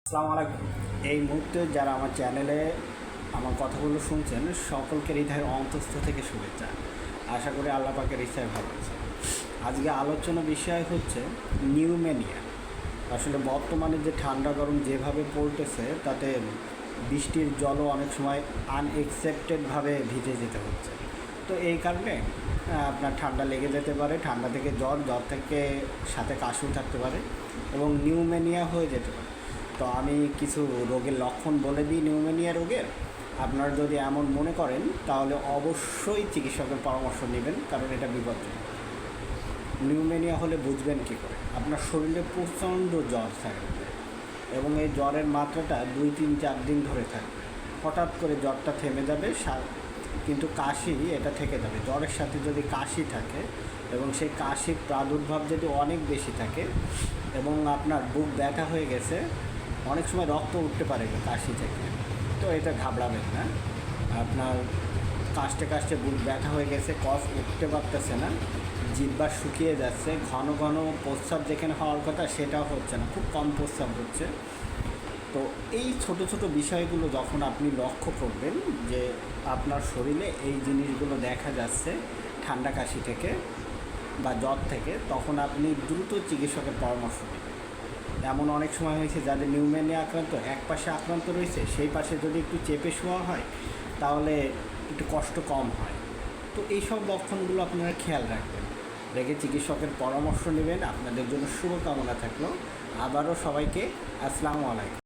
আসসালামু আলাইকুম। এই মুহূর্তে যারা আমার চ্যানেলে আমার কথাগুলো শুনছেন সকলকে হৃদয়ের অন্তঃস্থ থেকে শুভেচ্ছা। আশা করি আল্লাহ পাকের ইচ্ছায় ভালো আছে। আজকে আলোচনা বিষয় হচ্ছে নিউমোনিয়া। আসলে বর্তমানে যে ঠান্ডা গরম যেভাবে পড়তেছে তাতে বৃষ্টির জলও অনেক সময় আনএক্সপেক্টেডভাবে ভিজে যেতে হচ্ছে। তো এই কারণে আপনার ঠান্ডা লেগে যেতে পারে, ঠান্ডা থেকে জ্বর, জ্বর থেকে সাথে কাশিও থাকতে পারে এবং নিউমোনিয়া হয়ে যেতে পারে। তো আমি কিছু রোগের লক্ষণ বলে দিই নিউমোনিয়া রোগের। আপনারা যদি এমন মনে করেন তাহলে অবশ্যই চিকিৎসকের পরামর্শ নেবেন, কারণ এটা বিপজ্জনক। নিউমোনিয়া হলে বুঝবেন কী করে? আপনার শরীরে প্রচণ্ড জ্বর থাকবে এবং এই জ্বরের মাত্রাটা 2-3-4 দিন ধরে থাকবে। হঠাৎ করে জ্বরটা থেমে যাবে, কিন্তু কাশি এটা থেকে যাবে। জ্বরের সাথে যদি কাশি থাকে এবং সেই কাশির প্রাদুর্ভাব যদি অনেক বেশি থাকে এবং আপনার বুক ব্যথা হয়ে গেছে, অনেক সময় রক্ত উঠতে পারে কাশি থেকে, তো এটা ঘাবড়াবেন না। আপনার কাশতে কাশতে বুক ব্যথা হয়ে গেছে, কফ উঠতে পারতেছে না, জিহ্বা শুকিয়ে যাচ্ছে, ঘন ঘন প্রস্রাব যেখানে হওয়ার কথা সেটাও হচ্ছে না, খুব কম প্রস্রাব হচ্ছে। তো এই ছোট ছোট বিষয়গুলো যখন আপনি লক্ষ্য করবেন যে আপনার শরীরে এই জিনিসগুলো দেখা যাচ্ছে ঠান্ডা কাশি থেকে বা জ্বর থেকে, তখন আপনি দ্রুত চিকিৎসকের পরামর্শ নেবেন। এমন অনেক সময় হয়েছে যাদের নিউমোনিয়া আক্রান্ত, এক পাশে আক্রান্ত রয়েছে, সেই পাশে যদি একটু চেপে শোয়া হয় তাহলে একটু কষ্ট কম হয়। তো এইসব লক্ষণগুলো আপনারা খেয়াল রাখবেন, রেখে চিকিৎসকের পরামর্শ নেবেন। আপনাদের জন্য শুভকামনা থাকলো। আবারও সবাইকে আসসালামু আলাইকুম।